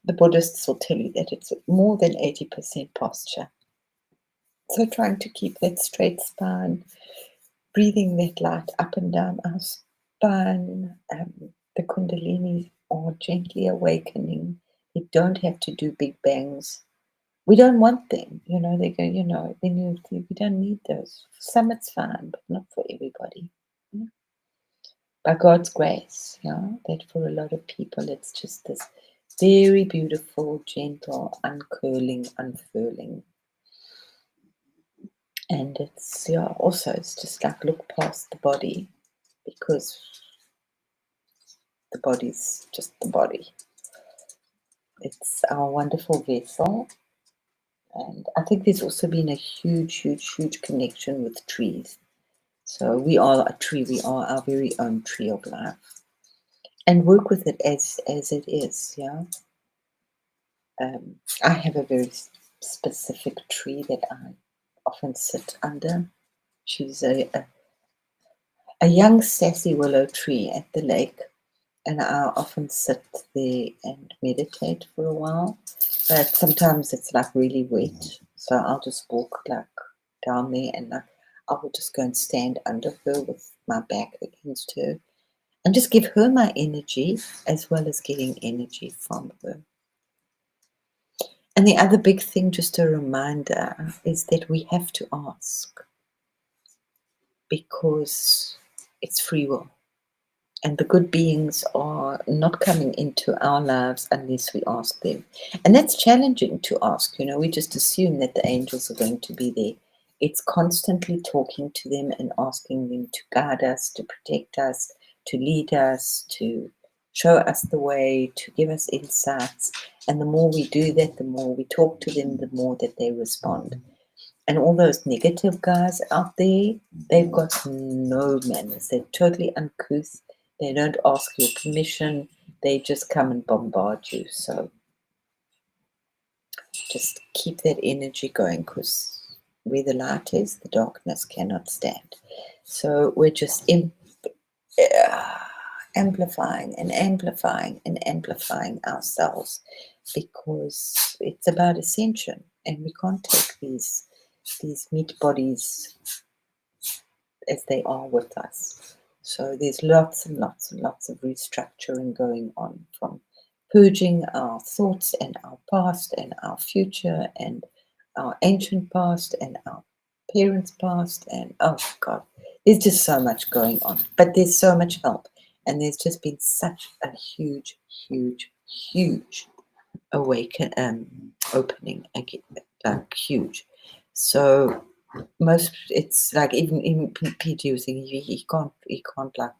the Buddhists will tell you that it's more than 80% posture. So trying to keep that straight spine, breathing that light up and down our spine. The Kundalinis are gently awakening. You don't have to do big bangs. We don't want them, they go, then we don't need those. For some it's fine, but not for everybody. By God's grace, that for a lot of people it's just this very beautiful, gentle, uncurling, unfurling. And it's, also it's just like look past the body, because the body's just the body. It's our wonderful vessel. And I think there's also been a huge, huge, huge connection with trees. So we are a tree, we are our very own tree of life. And work with it as it is, I have a very specific tree that I often sit under. She's a young sassy willow tree at the lake, and I often sit there and meditate for a while. But sometimes it's like really wet, so I'll just walk like down there, and I will just go and stand under her with my back against her, and just give her my energy as well as getting energy from her. And the other big thing, just a reminder, is that we have to ask, because it's free will. And the good beings are not coming into our lives unless we ask them. And that's challenging to ask. We just assume that the angels are going to be there. It's constantly talking to them and asking them to guide us, to protect us, to lead us, to show us the way, to give us insights. And the more we do that, the more we talk to them, the more that they respond. And all those negative guys out there, they've got no manners. They're totally uncouth. They don't ask your permission. They just come and bombard you. So just keep that energy going, because where the light is, the darkness cannot stand. So we're just amplifying and amplifying and amplifying ourselves, because it's about ascension, and we can't take these meat bodies as they are with us. So there's lots and lots and lots of restructuring going on, from purging our thoughts and our past and our future and our ancient past and our parents' past, and oh God, there's just so much going on. But there's so much help, and there's just been such a huge, huge, huge opening again, like huge. So it's like even PG was saying he can't like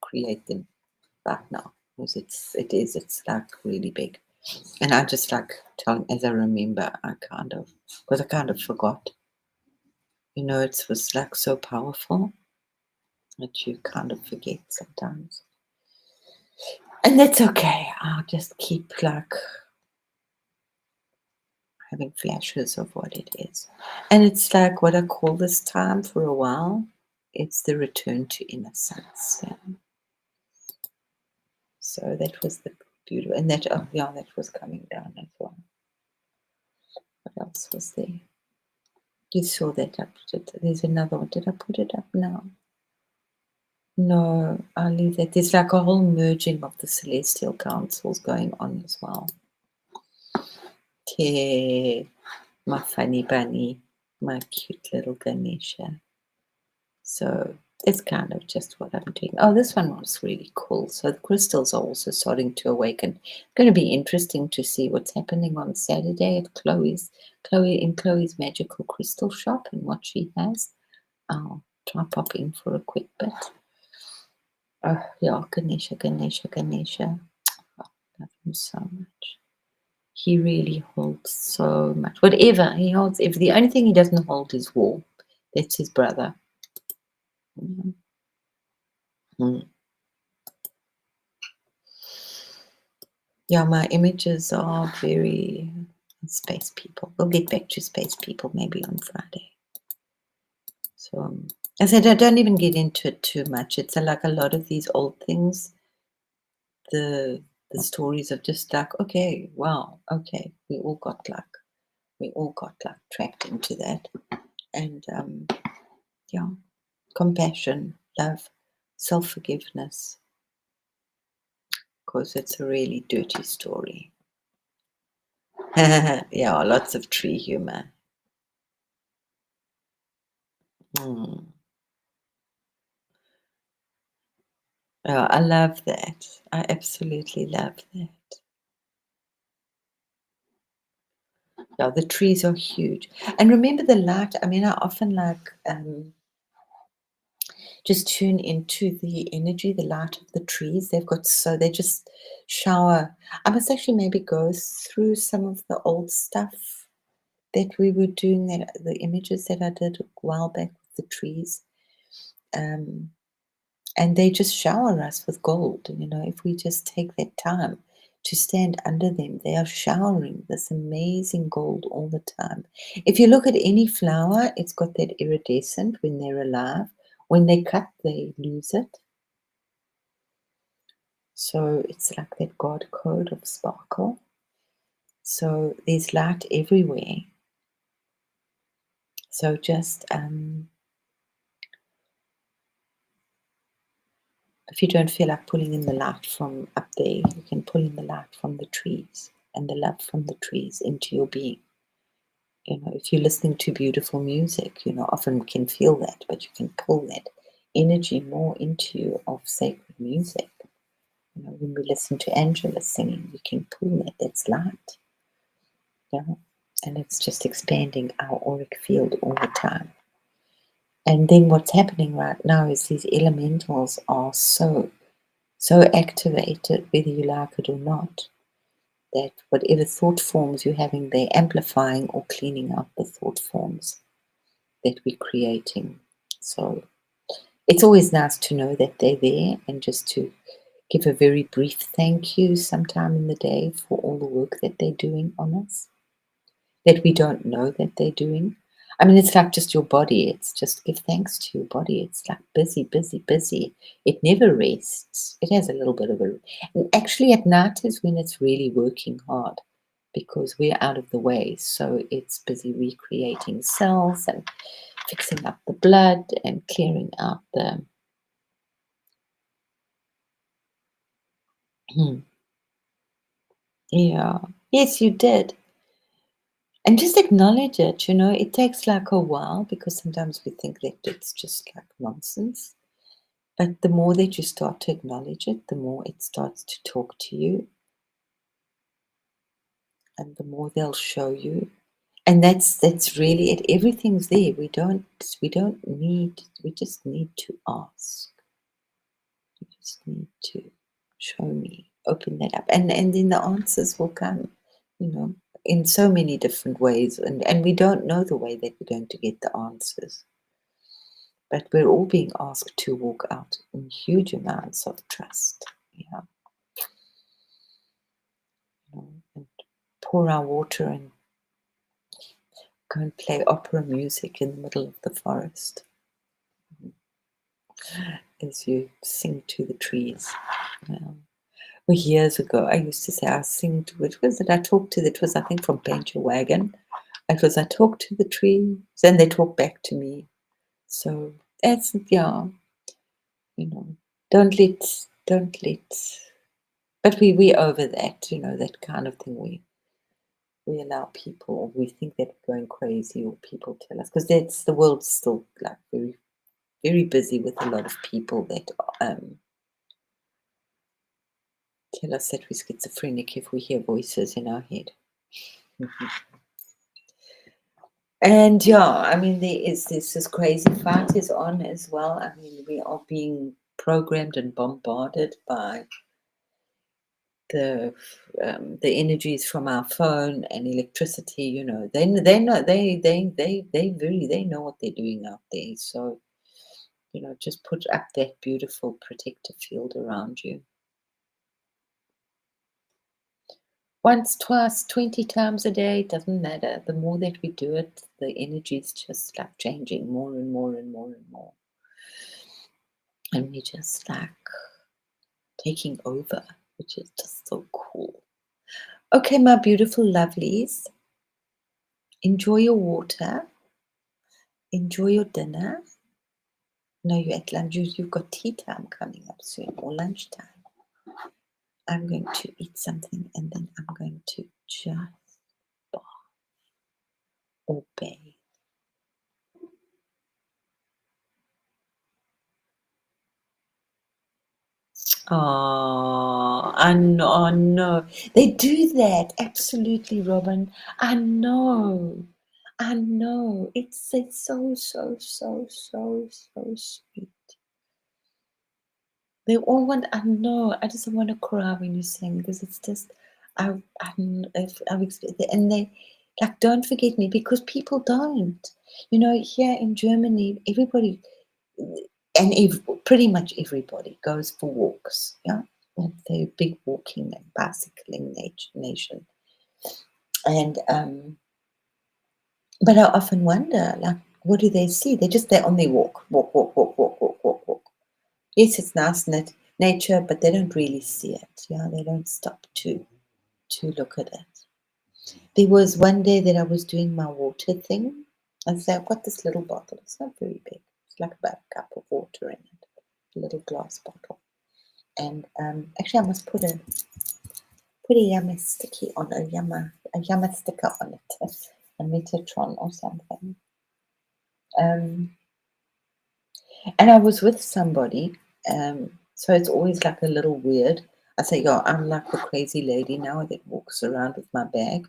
create them right now, because it's like really big. And I just like telling, as I remember, I kind of forgot. It was like so powerful that you kind of forget sometimes. And that's okay. I'll just keep like having flashes of what it is. And it's like what I call this time for a while, it's the return to innocence. Yeah. So that was the beautiful, and that was coming down as well. What else was there? You saw that I put it. There's another one. Did I put it up now? No, I'll leave that. There's like a whole merging of the celestial councils going on as well. Yeah, my funny bunny, my cute little Ganesha. So it's kind of just what I'm doing. Oh, this one was really cool. So the crystals are also starting to awaken. Going to be interesting to see what's happening on Saturday at Chloe's magical crystal shop and what she has. I'll try pop in for a quick bit. Oh yeah, Ganesha. Oh, love him so much. He really holds so much. Whatever he holds, if the only thing he doesn't hold is war. That's his brother. Yeah, my images are very space people. We'll get back to space people maybe on Friday. So I said I don't even get into it too much. It's like a lot of these old things. The stories of just like, okay, wow, okay, we all got like trapped into that. And yeah, compassion, love, self-forgiveness, because it's a really dirty story. Yeah, lots of tree humor. Oh, I love that. I absolutely love that. Yeah, the trees are huge. And remember the light. I mean, I often like just tune into the energy, the light of the trees. They just shower. I must actually maybe go through some of the old stuff that we were doing, the images that I did a while back with the trees. And they just shower us with gold. If we just take that time to stand under them, they are showering this amazing gold all the time. If you look at any flower, it's got that iridescent when they're alive. When they cut, they lose it. So it's like that God code of sparkle. So there's light everywhere. So just if you don't feel like pulling in the light from up there, you can pull in the light from the trees and the love from the trees into your being. If you're listening to beautiful music, often can feel that, but you can pull that energy more into you of sacred music. when we listen to Angela singing, we can pull that. That's light. Yeah. And it's just expanding our auric field all the time. And then what's happening right now is these elementals are so activated, whether you like it or not, that whatever thought forms you're having, they're amplifying or cleaning out the thought forms that we're creating. So it's always nice to know that they're there, and just to give a very brief thank you sometime in the day for all the work that they're doing on us, that we don't know that they're doing. I mean, it's like just your body. It's just give thanks to your body. It's like busy, busy, busy. It never rests. It has a little bit of a. And actually, at night is when it's really working hard, because we're out of the way. So it's busy recreating cells and fixing up the blood and clearing out the. Yeah. Yes, you did. And just acknowledge it. It takes like a while, because sometimes we think that it's just like nonsense. But the more that you start to acknowledge it, the more it starts to talk to you, and the more they'll show you. And that's really it. Everything's there. We don't need. We just need to ask. We just need to show me, open that up, and then the answers will come. In so many different ways, and we don't know the way that we're going to get the answers. But we're all being asked to walk out in huge amounts of trust. Yeah. And pour our water and go and play opera music in the middle of the forest as you sing to the trees. Well, years ago, I used to say I sing to, which was it? I talked to, it was, I think, from Paint Your Wagon. It was, I talk to the trees, and they talk back to me. So that's, yeah, don't let, but we over that, that kind of thing. We allow people, or we think that we're going crazy, or people tell us, because that's, the world's still like very, very busy with a lot of people that tell us that we're schizophrenic if we hear voices in our head. And yeah, I mean, there is this crazy fight is on as well. I mean, we are being programmed and bombarded by the energies from our phone and electricity. They know, they know what they're doing out there. So just put up that beautiful protective field around you. Once, twice, 20 times a day, doesn't matter. The more that we do it, the energy is just like changing more and more and more and more. And we just like taking over, which is just so cool. Okay, my beautiful lovelies, enjoy your water, enjoy your dinner. No, you're at lunch. You've got tea time coming up soon, or lunchtime. I'm going to eat something, and then I'm going to just bath or bathe. Oh, I know. They do that. Absolutely, Robin. I know. It's so, so, so, so, so sweet. They all want. I know. I just want to cry when you sing, because it's just. I've experienced it, and they like, don't forget me, because people don't. Here in Germany, everybody, and pretty much everybody goes for walks. Yeah, and they're a big walking and bicycling nation. And but I often wonder, like, what do they see? They're on their walk, walk, walk, walk, walk, walk, walk, walk. Yes, it's nice nature, but they don't really see it. Yeah, they don't stop to look at it. There was one day that I was doing my water thing. And so I've got this little bottle. It's not very big. It's like about a cup of water in it. A little glass bottle. And actually, I must put a yummy sticky on a yummy sticker on it, a Metatron or something. And I was with somebody, so it's always like a little weird. I say, yeah, I'm like the crazy lady now that walks around with my bag,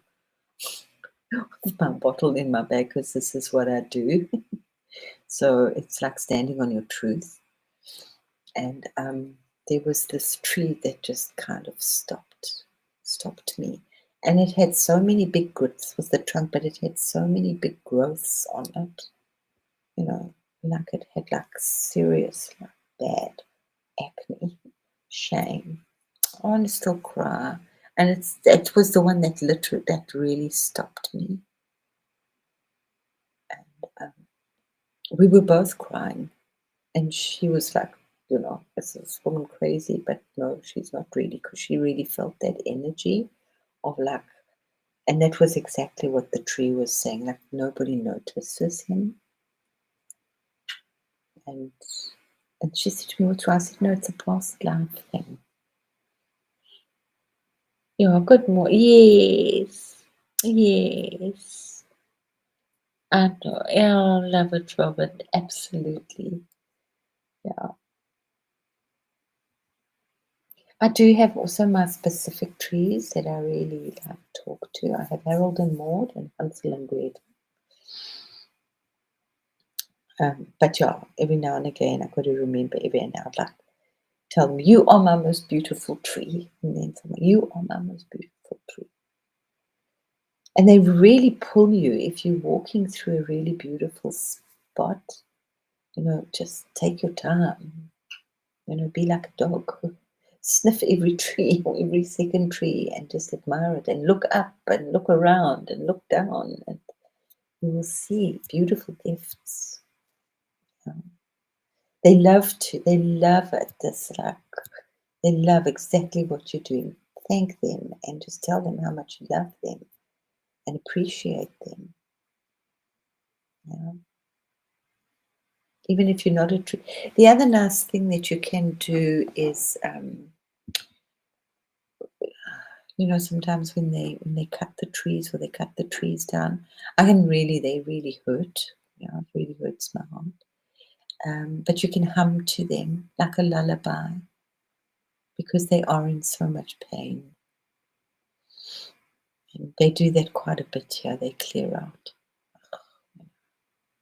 with my bottle in my bag, because this is what I do. So it's like standing on your truth. And there was this tree that just kind of stopped me. And it had so many big growths with the trunk, but it had so many big growths on it, you know, like it had like serious, like bad acne, shame. I want to still cry. And it was the one that really stopped me. And we were both crying. And she was like, is this woman crazy? But no, she's not really, because she really felt that energy of like, and that was exactly what the tree was saying, like nobody notices him. And she said to me, what's wrong? I said, no, it's a past life thing. Yeah, good morning. Yes. Yes. I know. Yeah, I love it, Robert. Absolutely. Yeah. I do have also my specific trees that I really like talk to. I have Harold and Maud and Hansel and Gretel. But yeah, every now and again I've got to remember every now and like tell them, you are my most beautiful tree. And then someone, you are my most beautiful tree. And they really pull you if you're walking through a really beautiful spot. Just take your time. Be like a dog. Sniff every tree or every second tree and just admire it and look up and look around and look down, and you will see beautiful gifts. They love it. They love exactly what you're doing. Thank them and just tell them how much you love them and appreciate them. Even if you're not a tree. The other nice thing that you can do is sometimes when they cut the trees or they cut the trees down, they really hurt. It really hurts my heart. But you can hum to them like a lullaby because they are in so much pain. And they do that quite a bit here. They clear out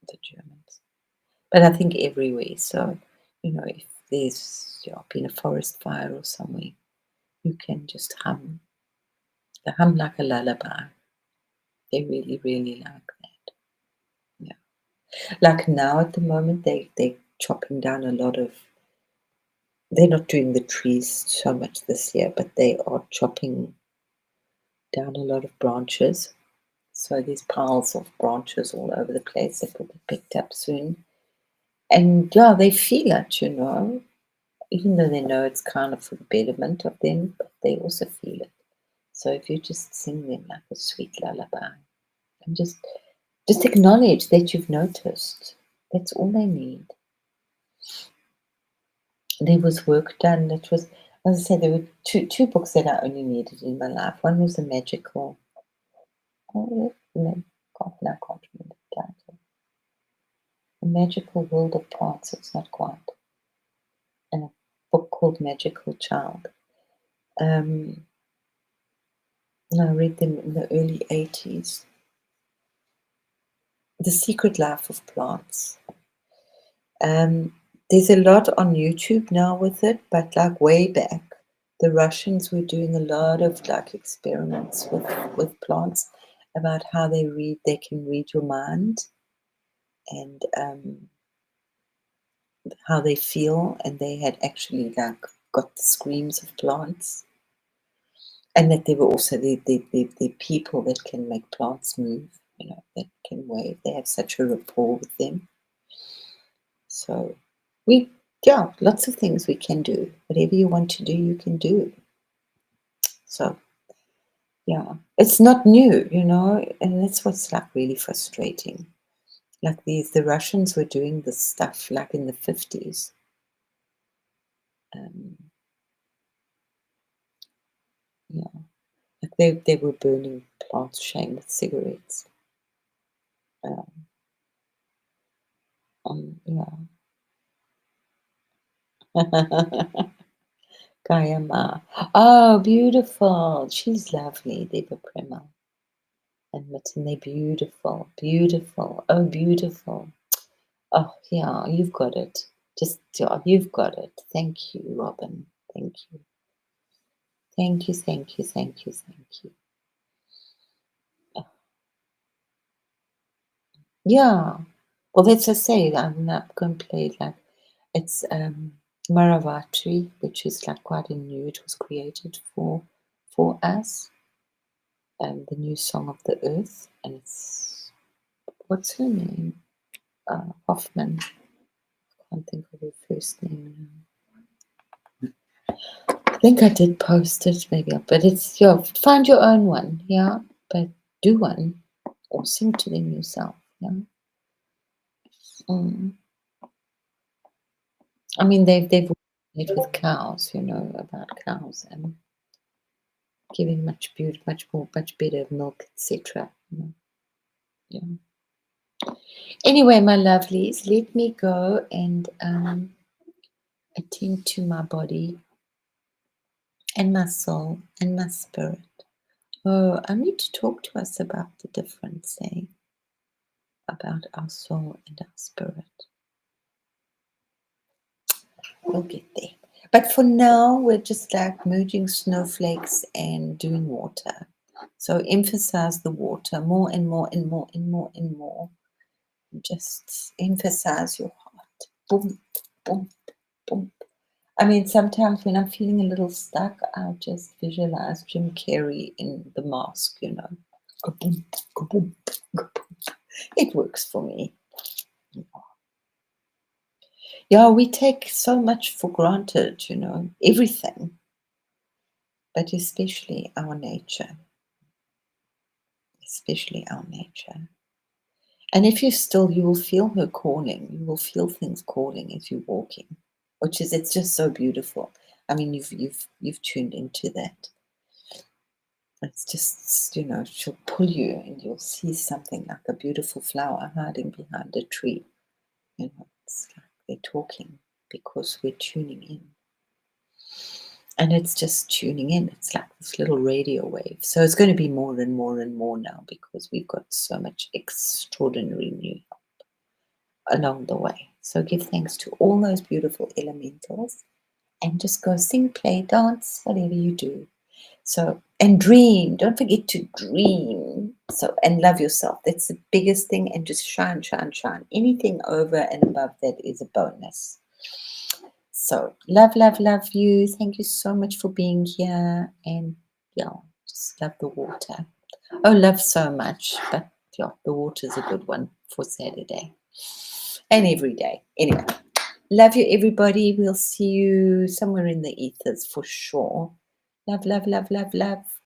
the Germans. But I think everywhere. So, if there's been a forest fire or somewhere, you can just hum. They hum like a lullaby. They really, really like that. Yeah. Like now at the moment, they're chopping down a lot of. They're not doing the trees so much this year, but they are chopping down a lot of branches. So these piles of branches all over the place that will be picked up soon. And yeah, they feel it, even though they know it's kind of for the betterment of them, but they also feel it. So if you just sing them like a sweet lullaby and just acknowledge that you've noticed, that's all they need. There was work done. That was, as I said, there were two books that I only needed in my life. One was a magical. Oh, God, now I can't remember the title. A Magical World of Plants. It's not quite. And a book called Magical Child. I read them in the early 80s. The Secret Life of Plants. There's a lot on YouTube now with it, but like way back, the Russians were doing a lot of like experiments with plants about how they can read your mind and how they feel, and they had actually like got the screams of plants, and that there were also the people that can make plants move, that can wave. They have such a rapport with them. So lots of things we can do. Whatever you want to do, you can do. So yeah, it's not new, and that's what's like really frustrating. Like the Russians were doing this stuff like in the 50s. Um, yeah, like they were burning plants, shame, with cigarettes. Yeah. Gayama. Oh, beautiful. She's lovely, Deva Prema. And Mitten, they're beautiful, beautiful. Oh, beautiful. Oh, yeah, you've got it. Just, yeah, you've got it. Thank you, Robin. Thank you. Thank you, thank you, thank you, thank you. Oh, yeah. Well, that's I say, I'm not going to play like it's Maravatri, which is like quite a new. It was created for us, the new song of the earth, and it's what's her name? Hoffman. I can't think of her first name now. I think I did post it, maybe, but it's yeah. Find your own one, yeah. But do one or sing to them yourself, yeah. Mm. I mean, they've worked with cows, you know, about cows and giving much beauty, much more, much better milk, etc. You know, yeah. Anyway, my lovelies, let me go and attend to my body and my soul and my spirit. Oh, I need to talk to us about the difference, eh? About our soul and our spirit. We'll get there. But for now, we're just like merging snowflakes and doing water. So emphasize the water more and more and more and more and more. Just emphasize your heart. Boom, boom, boom. I mean, sometimes when I'm feeling a little stuck, I'll just visualize Jim Carrey in The Mask, you know. Kaboom, kaboom, kaboom. It works for me. Yeah, we take so much for granted, you know, everything, but especially our nature, especially our nature. And if you're still, you will feel her calling. You will feel things calling as you're walking, which is it's just so beautiful. I mean, you've tuned into that. It's just, you know, she'll pull you and you'll see something like a beautiful flower hiding behind a tree. You know, it's like they're talking because we're tuning in. And it's just tuning in. It's like this little radio wave. So it's going to be more and more and more now because we've got so much extraordinary new help along the way. So give thanks to all those beautiful elementals and just go sing, play, dance, whatever you do. So, and dream. Don't forget to dream. So, and love yourself. That's the biggest thing. And just shine, shine, shine. Anything over and above that is a bonus. So, love, love, love you. Thank you so much for being here. And yeah, just love the water. Oh, love so much. But yeah, the water is a good one for Saturday and every day. Anyway, love you, everybody. We'll see you somewhere in the ethers for sure. Love, love, love, love, love.